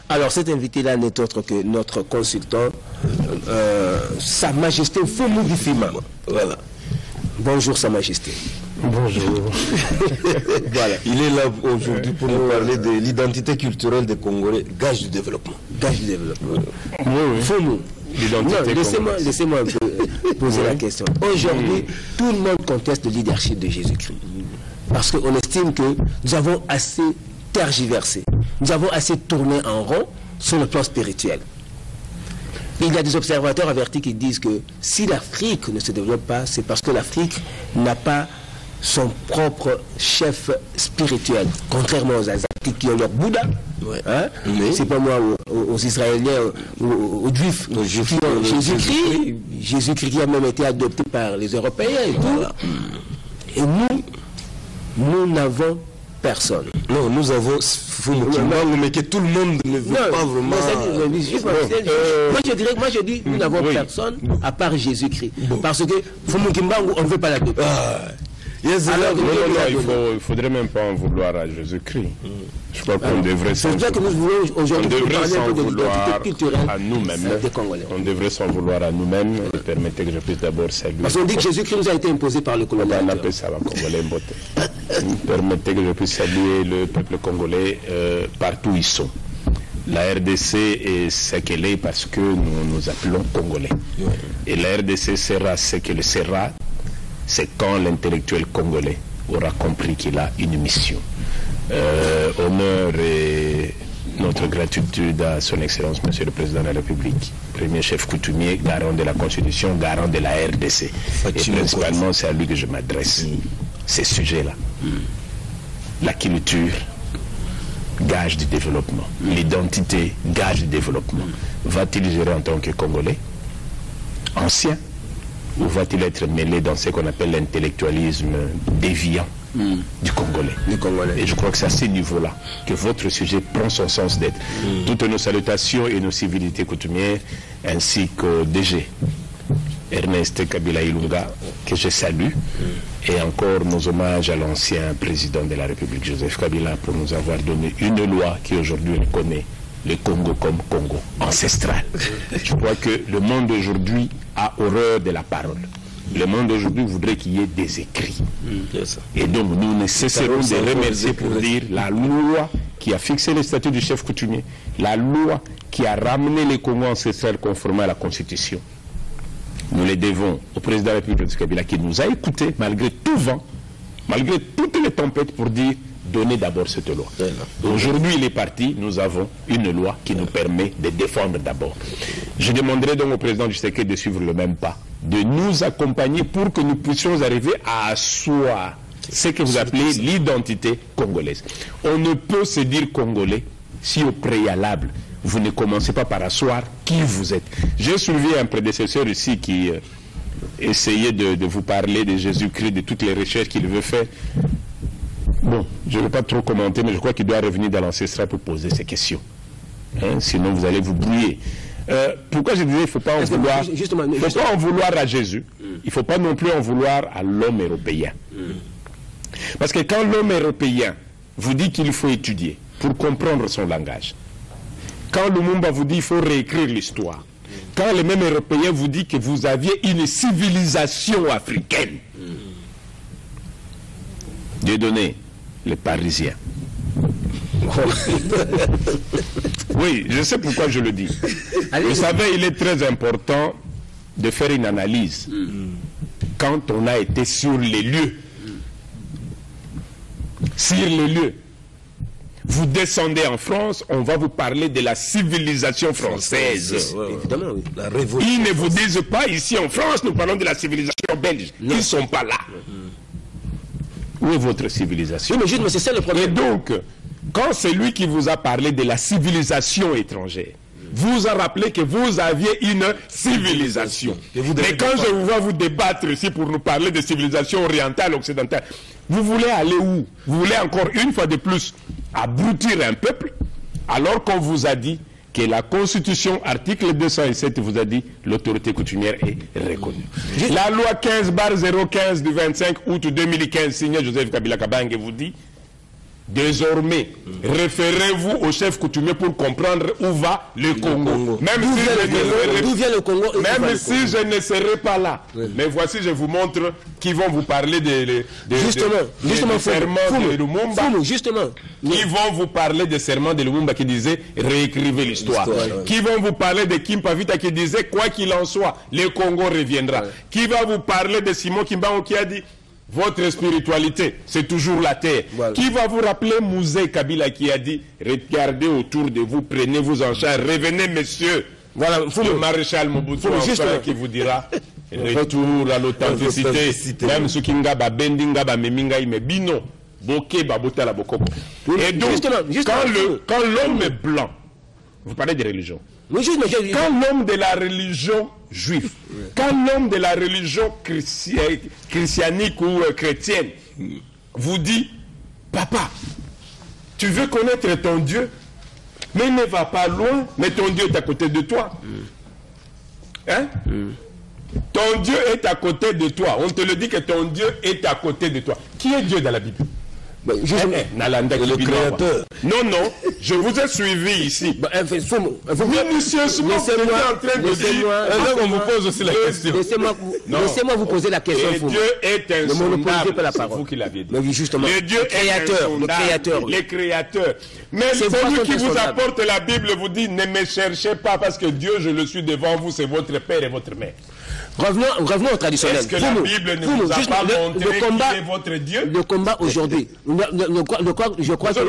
Alors cet invité-là n'est autre que notre consultant, Sa Majesté Fumu Gifima. Voilà. Bonjour Sa Majesté. Bonjour. Voilà. Il est là aujourd'hui pour nous parler de l'identité culturelle des Congolais, gage du développement. Gage du développement. Oui. Fumu. Laissez-moi un peu poser la question. Aujourd'hui, tout le monde conteste le leadership de Jésus-Christ. Parce qu'on estime que nous avons assez tergiversé. Nous avons assez tourné en rond sur le plan spirituel. Il y a des observateurs avertis qui disent que si l'Afrique ne se développe pas, c'est parce que l'Afrique n'a pas son propre chef spirituel, contrairement aux Asiatiques qui ont leur Bouddha. Ouais. Hein? C'est pas moi aux Israéliens, aux Juifs qui ont Jésus-Christ. Jésus-Christ qui a même été adopté par les Européens et tout. Voilà. Et nous n'avons personne. Non, nous avons mais que tout le monde ne veut pas vraiment. Moi je dis nous n'avons personne à part Jésus-Christ. Parce que Fumukimbangu, on ne veut pas l'adopter. Alors, il ne faudrait même pas en vouloir à Jésus-Christ. Je crois qu'on devrait s'en vouloir à nous-mêmes. On devrait s'en vouloir à nous-mêmes. Permettez que je puisse d'abord saluer. Parce qu'on dit que Jésus-Christ nous a été imposé par le colonisateur. On appelle ça la Congolais Mbote. Permettez que je puisse saluer le peuple congolais partout où ils sont. La RDC est ce qu'elle est parce que nous nous appelons Congolais. Et la RDC sera ce qu'elle sera. C'est quand l'intellectuel congolais aura compris qu'il a une mission. Honneur et notre gratitude à son Excellence, Monsieur le Président de la République, premier chef coutumier, garant de la Constitution, garant de la RDC. Et principalement, c'est à lui que je m'adresse. Ces sujets-là. La culture, gage du développement. L'identité, gage du développement. Va-t-il gérer en tant que Congolais ancien? Ou va-t-il être mêlé dans ce qu'on appelle l'intellectualisme déviant du Congolais. Et je crois que c'est à ce niveau-là que votre sujet prend son sens d'être. Toutes nos salutations et nos civilités coutumières, ainsi qu'au DG, Ernest Kabila Ilunga, que je salue, et encore nos hommages à l'ancien président de la République, Joseph Kabila, pour nous avoir donné une loi qui aujourd'hui reconnaît le Congo comme Congo ancestral. Je crois que le monde aujourd'hui a horreur de la parole. Le monde aujourd'hui voudrait qu'il y ait des écrits. Et donc nous ne cesserons de remercier pour dire la loi qui a fixé le statut du chef coutumier, la loi qui a ramené les Congos ancestrales conformément à la Constitution. Nous les devons au président de la République Kabila qui nous a écoutés malgré tout vent, malgré toutes les tempêtes pour dire donnez d'abord cette loi. Aujourd'hui il est parti, nous avons une loi qui nous permet de défendre d'abord. Je demanderai donc au président du Tshisekedi de suivre le même pas, de nous accompagner pour que nous puissions arriver à asseoir ce que vous appelez l'identité congolaise. On ne peut se dire congolais si au préalable vous ne commencez pas par asseoir qui vous êtes. J'ai suivi un prédécesseur ici qui essayait de vous parler de Jésus-Christ, de toutes les recherches qu'il veut faire. Bon, je ne vais pas trop commenter, mais je crois qu'il doit revenir dans l'ancestral pour poser ces questions. Hein, sinon, vous allez vous brouiller. Pourquoi je disais qu'il ne faut pas en vouloir, pas en vouloir à Jésus. Il ne faut pas non plus en vouloir à l'homme européen. Parce que quand l'homme européen vous dit qu'il faut étudier pour comprendre son langage, quand Lumumba vous dit qu'il faut réécrire l'histoire, quand le même Européen vous dit que vous aviez une civilisation africaine, Dieudonné, les Parisiens. Oui, je sais pourquoi je le dis. Vous savez, il est très important de faire une analyse quand on a été sur les lieux. Sur les lieux. Vous descendez en France, on va vous parler de la civilisation française. Évidemment, oui. La révolution. Ils ne vous disent pas, ici en France, nous parlons de la civilisation belge. Ils ne sont pas là. Où est votre civilisation? Oui, mais juste, c'est ça le problème. Et donc, quand c'est lui qui vous a parlé de la civilisation étrangère, vous a rappelé que vous aviez une civilisation. Mais quand je vous vois vous débattre ici pour nous parler de civilisation orientale, occidentale, vous voulez aller où? Vous voulez encore une fois de plus abrutir un peuple, alors qu'on vous a dit que la Constitution, article 207, vous a dit l'autorité coutumière est reconnue. La loi 15/015 du 25 août 2015, signée Joseph Kabila Kabange, vous dit Désormais, référez-vous au chef coutumier pour comprendre où va le Congo. Même si je ne serai pas là. Mais voici, je vous montre qui vont vous parler des serments de Lumumba. Qui vont vous parler des serments de Lumumba qui disait réécrivez l'histoire. Qui vont vous parler de Kim Pavita qui disait quoi qu'il en soit, le Congo reviendra. Qui va vous parler de Simon Kimbangu qui a dit votre spiritualité, c'est toujours la terre. Voilà. Qui va vous rappeler Mouzé Kabila qui a dit regardez autour de vous, prenez-vous en charge, revenez messieurs. Voilà, le maréchal Mobutu qui vous dira retour à l'authenticité. Même ceux qui ngaba bendinga ba meminga imebino boké babota la bokoko. Et donc quand l'homme est blanc, vous parlez de religion. Quand l'homme de la religion juive, quand l'homme de la religion christianique ou chrétienne vous dit, papa, tu veux connaître ton Dieu, mais ne va pas loin, mais ton Dieu est à côté de toi. Hein? Ton Dieu est à côté de toi. On te le dit que ton Dieu est à côté de toi. Qui est Dieu dans la Bible? Le créateur. Non, je vous ai suivi ici. Minutieusement, vous êtes en train de dire. On vous pose aussi la question. Laissez-moi vous poser la question. Dieu est insondable. C'est vous qui l'avez dit. Le Dieu le créateur. Mais celui qui vous apporte la Bible vous dit ne me cherchez pas parce que Dieu, je le suis devant vous, c'est votre père et votre mère. Revenons au traditionnel. Est-ce que la Bible ne vous a pas montré qui est votre Dieu? Le combat aujourd'hui. Je crois que...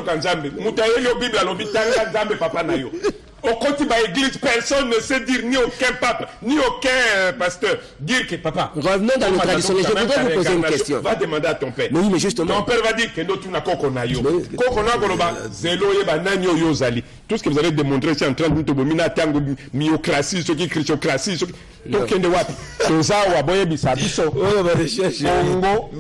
Au côté de l'église, personne ne sait dire ni aucun pape, ni aucun pasteur. Dire que papa. Revenons dans le traditionnel. Je voudrais vous poser une question. Va demander à ton père. Oui, mais justement. Ton père va dire que nous na kokonayo. Kokonayo zelo yeba nanyo yozali. Tout ce que vous allez démontrer c'est en train de bomina tango miocratie, ce qui christocratie, donc ende wapi. Tozawa boye bisabiso. Congo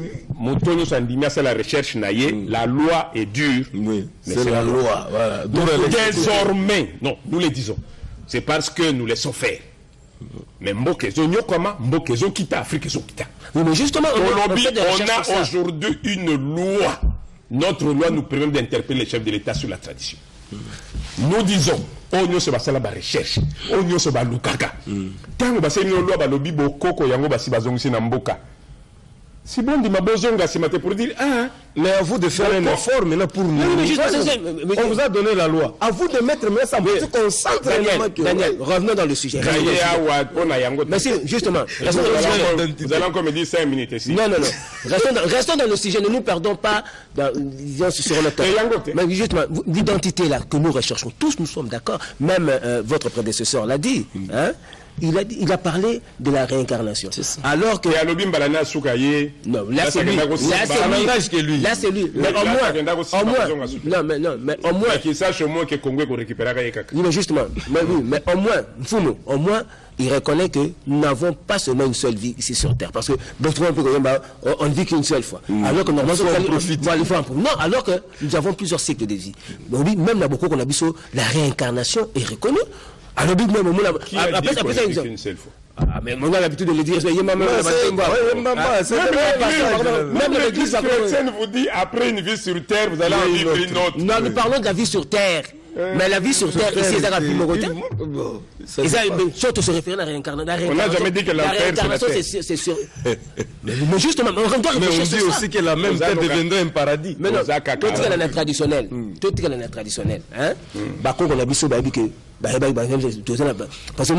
Motonyo Sandimia c'est la recherche naie, la loi est dure. Oui, c'est la loi. Voilà. Désormais, non, nous le disons. C'est parce que nous laissons faire. Mais Mbokezo Nyokoma, Mbokezo Kita, Afrique Kita. Oui, mais justement, on a aujourd'hui une loi. Notre loi nous permet d'interpeller les chefs de l'État sur la tradition. Nous disons, on se basa la recherche, on se ba lukaka. Tango basa une loi ba lobi bokoko yango basi bazongisi na mboka. Si bon dit ma bozonga c'est maté pour dire mais à vous de faire un effort maintenant pour nous. On vous a donné la loi. À vous de mettre mais ça veut qu'on centre Daniel, revenons dans le sujet. Merci, justement. Vous allez encore me dire 5 minutes ici. Non. Restons dans le sujet. Ne nous perdons pas sur notre temps. Mais justement, l'identité là que nous recherchons, tous nous sommes d'accord. Même votre prédécesseur l'a dit. Il a parlé de la réincarnation. Alors que... Non, là c'est lui. Là c'est lui. Mais au moins... Qu'il sache au moins que Congo récupérera Kaka. Oui, mais justement. Mais au moins, il reconnaît que nous n'avons pas seulement une seule vie ici sur Terre. Parce que on ne vit qu'une seule fois. Alors que normalement, il faut en profiter. Non, alors que nous avons plusieurs cycles de vie. Donc, même là, beaucoup qu'on a vu sur la réincarnation est reconnue. Alors, après ça, une seule fois. Mais on a l'habitude de le dire. Même l'église chrétienne vous dit après une vie sur terre, vous allez en vivre une autre. Non, nous parlons de la vie sur terre. Mais la vie sur terre, ici, c'est la vie morotée. Surtout se référer à la réincarnation. On n'a jamais dit que la réincarnation, c'est sûr. Mais justement, on doit réfléchir. Mais on dit aussi que la même terre deviendrait un paradis. Mais non, tout ce qu'elle est traditionnel. Tout ce qu'elle est traditionnel. Bah, quand on a vu ça, parce que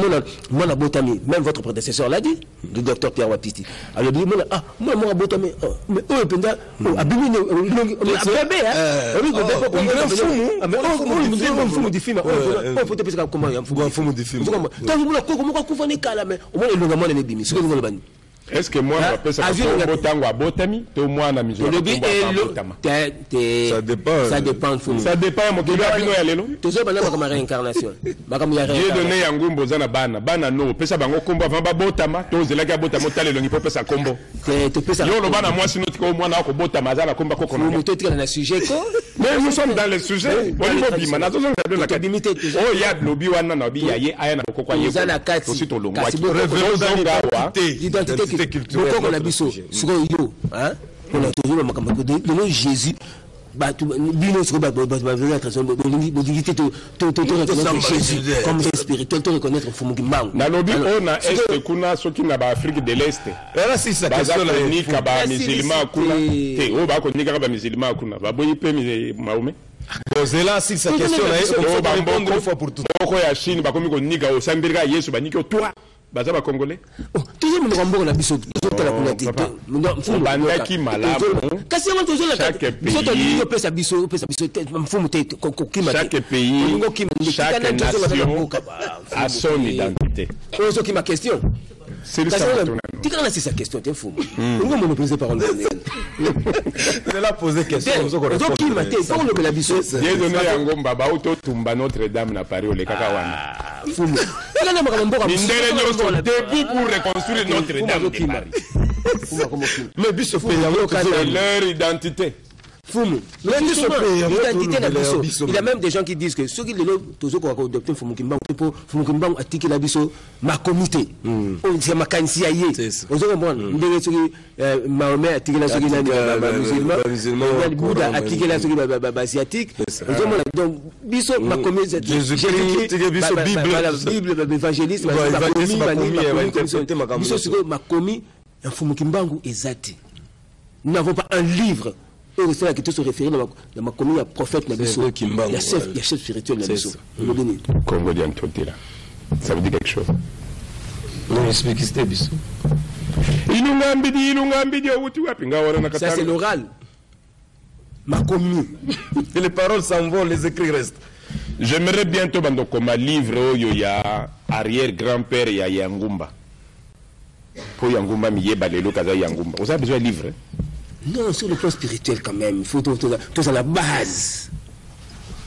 moi, la botami, même votre prédécesseur l'a dit, le docteur Pierre Wapiti. Alors, il dit, moi, botami, mais eux, Penda, abîmé, est-ce que moi, je peux ça botami, tout moi, na miso. Ça dépend. Ça dépend. Ça dépend. Mon kilo abino ya lelo. Toujours bana comme réincarnation. Dieu donné yangumbo zana bana no. Pesa bango kombo avant ba botama. To zela ga botama tale longi po pesa kombo. Yo lo bana moi sino tiko moi na ko botama zana komba ko kono. Nous tete na sujet ko. Mais nous sommes dans le sujet. On dit bima na zo zo na ka limité. Oh ya lobi wana na bi yaye aya na ko kwa ye. Zana kati. Aussi to longo. L'identité culturelle. On a vu ça. Sur yo, hein? On a toujours le Jésus. bino sur comme spirituel to reconnaître Fumungi Mbangu nalobi ona est kuna soki na ba Afrique de l'Est là si ça question là ni ka ba musulman kuna te o ba ko ni ka ba musulman kuna ba boyi pe Mahomet c'est là si sa question là on va répondre une fois pour toutes ko ya Chine ba komi ko niga o sambirika Yesu ba niki toi baza ba congolais toujours mon rambo na biso totala kuna ti bandaki malamu kasi on toujours la biso to ni pesa biso mfumu te kokima chaque pays chaque nation a son identité on so qui ma question c'est ça c'est sa question t'es fou on va me poser parole il a posé question on qui ma te on le la biso Dieu donné yango mbaba auto tumba Notre-Dame na Paris ole kaka wana fumu kana mkamboka debout pour reconstruire Notre-Dame de Paris mais biso pays leur identité Fumu. L'identité na biso. Il y a même des gens qui disent que ceux qui le toujours qu'on adopter Fumu Kimbangu pour Fumu Kimbangu attiquer la biso ma comité. C'est ma kansiaye. On se comprend. Ndenge soki Mahomet attiquer la soki na musulman. Bouddha attiquer la soki asiatique. On se comprend. Donc biso ma comité Jésus-Christ biso Bible évangéliste biso soki ma comité Fumu Kimbangu ezati. Nous n'avons pas un livre. C'est là que tu se réfères dans ma commune, prophète, il y a chef spirituel. Congo d'Antotila. Ça veut dire quelque chose. Non, explique c'était bis. Ça c'est l'oral. Ma commune. Et les paroles s'envolent, les écrits restent. J'aimerais bientôt comme un livre où il y a arrière-grand-père, il y a Yangumba. Pour Yangumba, il y a Balelo Kaza Yangumba. Vous avez besoin de livre? Non, sur le plan spirituel quand même, il faut tout à la base.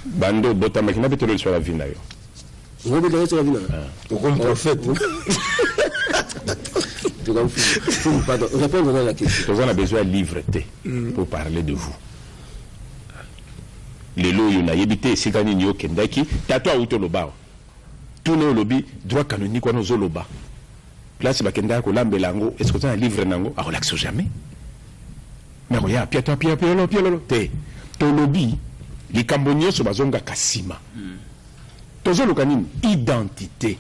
Bando Botama qui n'a pas sur la vie d'ailleurs. On va sur la vie. Comme prophète. Pardon, répondre à la question. On a besoin de livreté pour parler de vous. Les lots, il y a évité, c'est quand il y a Kendaki, Tato Autoloba. Tout le lobby, droit canonique, on a Zoloba. Place Bakenda, Kolambelango, est-ce que tu as un livre Nango? Ah, relaxe jamais. Mais regarde, piolo, te, ton lobby, les Camboniens sont bazonga kasima. Tozo lokanim, identité.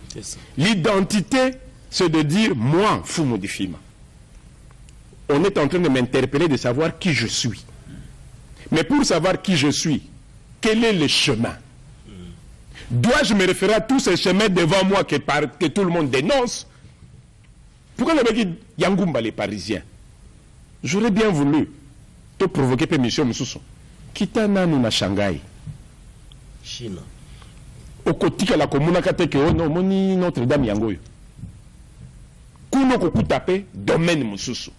L'identité, c'est de dire, moi, fou modifima. On est en train de m'interpeller de savoir qui je suis. Mais pour savoir qui je suis, quel est le chemin? Dois-je me référer à tous ces chemins devant moi que tout le monde dénonce? Pourquoi le mec Yangumba les Parisiens? J'aurais bien voulu te provoquer permission, Moussoussou. Kitana nous na Shanghai. Chine. Au côté la commune Kateke, non, moni Notre-Dame Yangoyo. Kuno Koku tapé, domaine Moussoussou.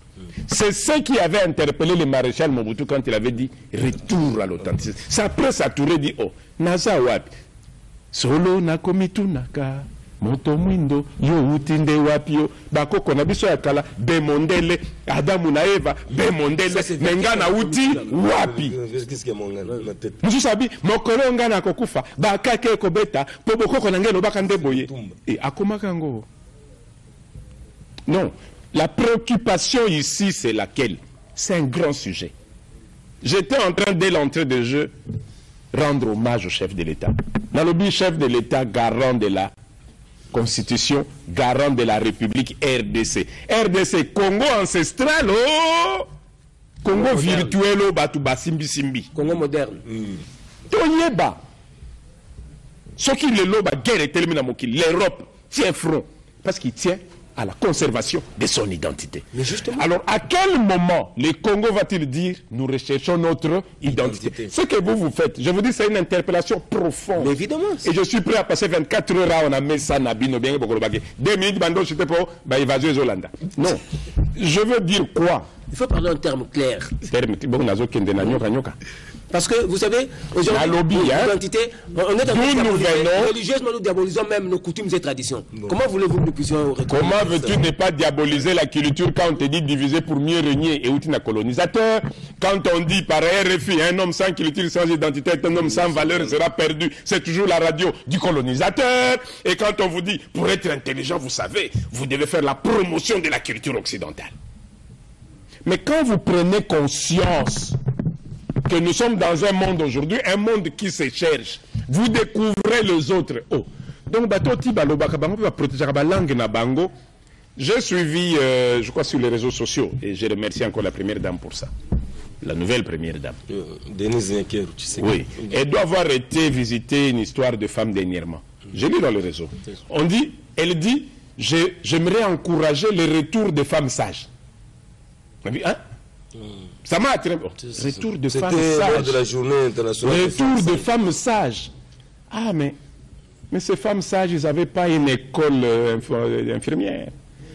C'est ce qui avait interpellé le maréchal Mobutu quand il avait dit retour à l'authenticité. Ça après saturé dit oh, Nasa wapi. Solo na komitu naka. Moto mwindo yo utinde wapio bakoko na biso ya kala bemondele Adamu na Eva bemondele mengana uti wapi mususabi mokolo ngana kokufa bakake kobeta po bokoko na ngelo bakande boye et akomaka ngo. Non, la préoccupation ici c'est laquelle? C'est un grand sujet. J'étais en train dès l'entrée de jeu rendre hommage au chef de l'État. Nalobi chef de l'État garant de la Constitution, garant de la République RDC. RDC, Congo ancestral, oh! Congo moderne. Virtuel, oh, Batuba Simbi Simbi. Congo moderne. Tonyeba. Ce qui est l'Europe, guerre est terminée, l'Europe tient front. Parce qu'il tient à la conservation de son identité. Mais justement. Alors, à quel moment le Congo va-t-il dire nous recherchons notre identité? Ce que vous faites, je vous dis, c'est une interpellation profonde. Mais évidemment. Et je suis prêt à passer 24 heures à on a mis ça, Nabino, bien, 2 minutes, bando, c'était pour évasion Zolanda. Non. Je veux dire quoi? Il faut parler en termes clairs. Parce que, vous savez, aujourd'hui, l'identité, on est en train de religieusement, nous diabolisons même nos coutumes et traditions. Non. Comment voulez-vous que nous puissions... Comment veux-tu ne pas diaboliser la culture quand on te dit diviser pour mieux régner et outil colonisateur? Quand on dit par RFI, un homme sans culture, sans identité, un homme sans valeur sera perdu. C'est toujours la radio du colonisateur. Et quand on vous dit, pour être intelligent, vous savez, vous devez faire la promotion de la culture occidentale. Mais quand vous prenez conscience que nous sommes dans un monde aujourd'hui, un monde qui se cherche. Vous découvrez les autres. Oh. Donc, j'ai suivi, je crois, sur les réseaux sociaux, et je remercie encore la première dame pour ça. La nouvelle première dame. Denise Nkeru, tu sais. Oui, elle doit avoir été visiter une histoire de femme dernièrement. J'ai lu dans le réseau. Elle dit, j'aimerais encourager le retour des femmes sages. Hein? Ça m'a attiré. Retour de femmes sages. De la journée internationale. Retour de femmes sages. Ah, mais ces femmes sages, ils n'avaient pas une école infirmière.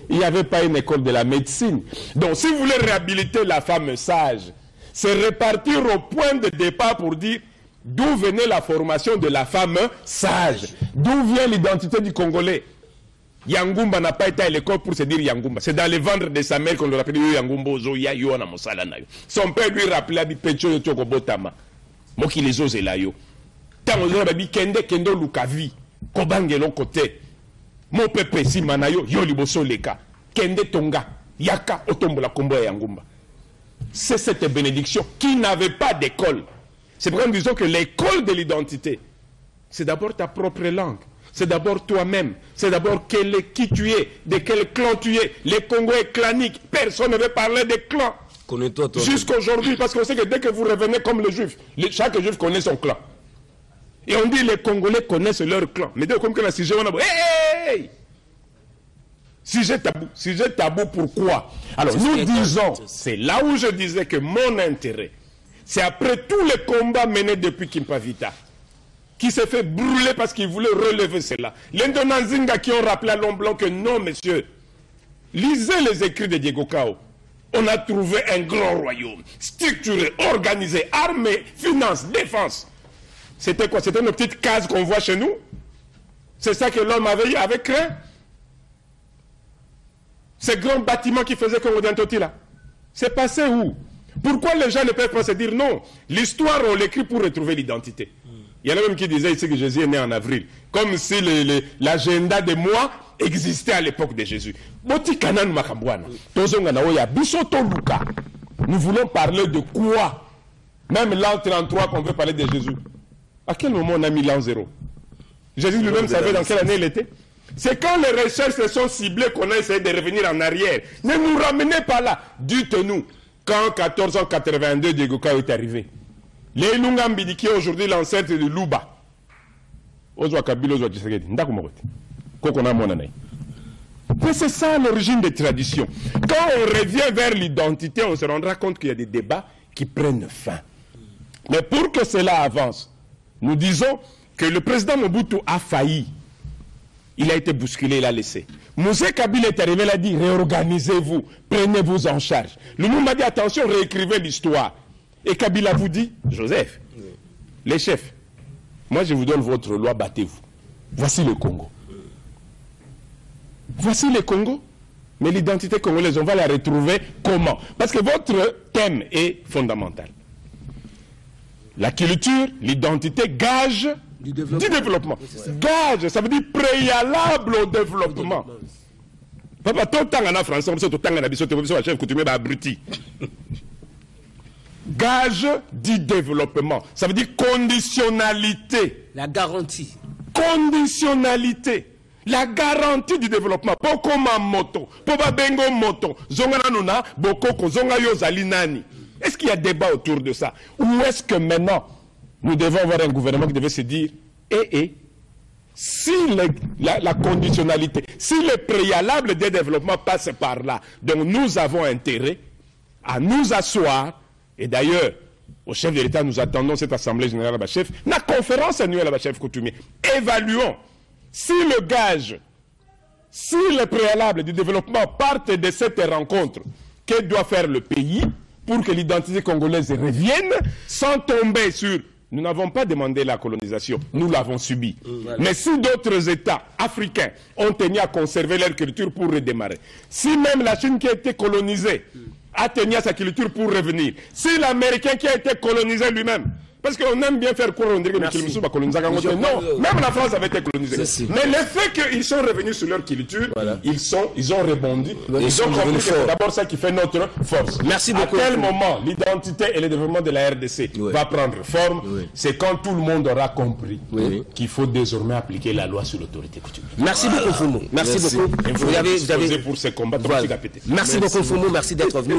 Il n'y avait pas une école de la médecine. Donc, si vous voulez réhabiliter la femme sage, c'est repartir au point de départ pour dire d'où venait la formation de la femme sage. D'où vient l'identité du Congolais. Yangumba n'a pas été à l'école pour se dire Yangumba. C'est dans les ventres de sa mère qu'on le rappelle Yangumba Ozoya Yona Mosalana. Son père lui rappelait Pecho Yotoko Botama. Moki les oses là yo. Tant on a dit Kende Kendo Lukavi. Kobangelo côté. Mon peuple si manayo yo liboso leka. Kende Tonga. Yaka Otombola Kombo Yangumba. C'est cette bénédiction qui n'avait pas d'école. C'est pourquoi nous disons que l'école de l'identité, c'est d'abord ta propre langue. C'est d'abord toi-même. C'est d'abord qui tu es, de quel clan tu es. Les Congos est clanique. Personne ne veut parler des clans. Connais-toi toi. Jusqu'aujourd'hui, parce qu'on sait que dès que vous revenez comme le juif, chaque juif connaît son clan. Et on dit les Congolais connaissent leur clan. Mais dès comme que la sujet, on a dit, hey! Sujet tabou, pourquoi? Alors nous disons, c'est là où je disais que mon intérêt, c'est après tous les combats menés depuis Kimpavita, qui s'est fait brûler parce qu'il voulait relever cela. Les Ndonanzinga qui ont rappelé à l'homme blanc que non, monsieur, lisez les écrits de Diego Cao. On a trouvé un grand royaume, structuré, organisé, armé, finance, défense. C'était quoi? C'était une petite case qu'on voit chez nous? C'est ça que l'homme avait craint? Ces grands bâtiments qui faisaient comme Odentoti là, c'est passé où? Pourquoi les gens ne peuvent pas se dire non? L'histoire, on l'écrit pour retrouver l'identité. Il y en a même qui disaient ici que Jésus est né en avril. Comme si l'agenda des mois existait à l'époque de Jésus. Nous voulons parler de quoi? Même l'an 33 qu'on veut parler de Jésus. À quel moment on a mis l'an 0? Jésus lui-même savait dans quelle année il était. C'est quand les recherches se sont ciblées qu'on a essayé de revenir en arrière. Ne nous ramenez pas là. Dites-nous, quand 1482 Diego Cao est arrivé, les Lungambidi qui est aujourd'hui l'ancêtre de Luba, mais c'est ça l'origine des traditions. Quand on revient vers l'identité, on se rendra compte qu'il y a des débats qui prennent fin. Mais pour que cela avance, nous disons que le président Mobutu a failli. Il a été bousculé, il a laissé. Mosé Kabila est arrivé, il a dit, réorganisez-vous, prenez-vous en charge. Le monde m'a dit, attention, réécrivez l'histoire. Et Kabila vous dit, Joseph, les chefs, moi je vous donne votre loi, battez-vous. Voici le Congo. Voici le Congo. Mais l'identité congolaise, on va la retrouver comment? Parce que votre thème est fondamental. La culture, l'identité, gage du développement. Gage, ça veut dire préalable au développement. Papa, tout le temps en français, tout le temps en abissé, tout le temps en chef coutumier, abruti. Gage du développement. Ça veut dire conditionnalité. La garantie. Conditionnalité. La garantie du développement. Pokoma moto. Poba bengo moto. Zonga nanuna, bokoko, zonga yo zalinani. Est-ce qu'il y a débat autour de ça? Ou est-ce que maintenant, nous devons avoir un gouvernement qui devait se dire, si la conditionnalité, si le préalable des développements passe par là, donc nous avons intérêt à nous asseoir, et d'ailleurs, au chef de l'État, nous attendons cette Assemblée générale à Bachef, la conférence annuelle à Bachef coutumier. Évaluons si le gage, si le préalable du développement partent de cette rencontre, que doit faire le pays pour que l'identité congolaise revienne sans tomber sur... Nous n'avons pas demandé la colonisation, nous l'avons subie. Voilà. Mais si d'autres États africains ont tenu à conserver leur culture pour redémarrer, si même la Chine qui a été colonisée a tenu à sa culture pour revenir, si l'Américain qui a été colonisé lui-même Parce qu'on aime bien faire croire, on dirait que le Kilmoussou va coloniser. Non, même la France avait été colonisée. Mais le fait qu'ils sont revenus sur leur culture, ils ont rebondi. Ils ont compris que c'est d'abord ça qui fait notre force. Merci beaucoup. À quel moment l'identité et le développement de la RDC va prendre forme, c'est quand tout le monde aura compris qu'il faut désormais appliquer la loi sur l'autorité coutumière. Merci beaucoup, Fumu. Merci beaucoup. Vous avez pour ces combats. Merci beaucoup, Fumu. Merci d'être venu.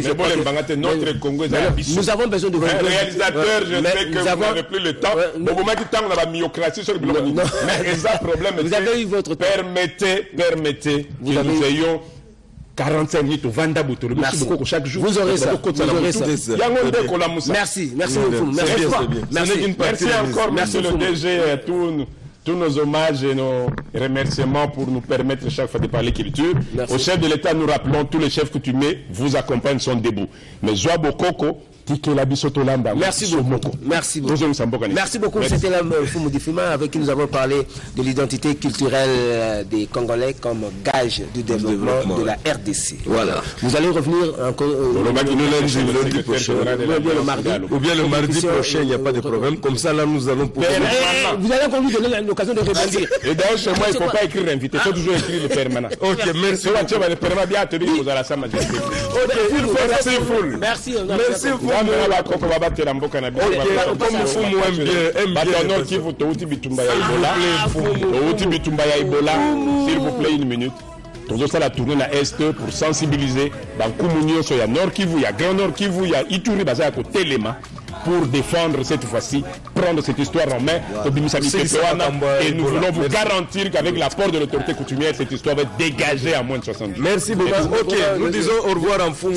Notre Congo est nous avons besoin de vous. Réalisateur, je sais que vous n'avez plus le temps. Au moment du temps, on a la myocratie sur le bloc. Mais le problème, vous avez eu votre temps. Permettez que nous ayons 45 minutes au Vanda Boutolo. Merci beaucoup chaque jour. Vous aurez ça. Merci. Merci beaucoup. Merci encore, monsieur le DG, tous nos hommages et nos remerciements pour nous permettre chaque fois de parler culture. Au chef de l'État, nous rappelons, tous les chefs coutumiers vous accompagnent, sont debout. Mais Joabo Koko, merci beaucoup. Merci beaucoup. Merci beaucoup. C'était la Fumu Difima avec qui nous avons parlé de l'identité culturelle des Congolais comme gage du développement de la RDC. Voilà. Vous allez revenir encore lundi prochain. Ou bien le mardi prochain, il n'y a pas de problème. Comme ça, là, nous allons pouvoir. Vous allez encore nous donner l'occasion de rebondir. Et d'ailleurs, chez moi, il ne faut pas écrire invité. Il faut toujours écrire le permanent. Ok, merci. Merci. Merci. S'il vous plaît, une minute. Tout ça, la tournée à Est pour sensibiliser dans Koumounio, il y a Nord Kivu, il y a Grand Nord Kivu, il y a Ituri, Baza, côté Lema, pour défendre cette fois-ci, prendre cette histoire en main, et nous voulons vous garantir qu'avec l'apport de l'autorité coutumière, cette histoire va être dégagée à moins de 70 jours. Merci beaucoup. Ok, nous disons au revoir en fond.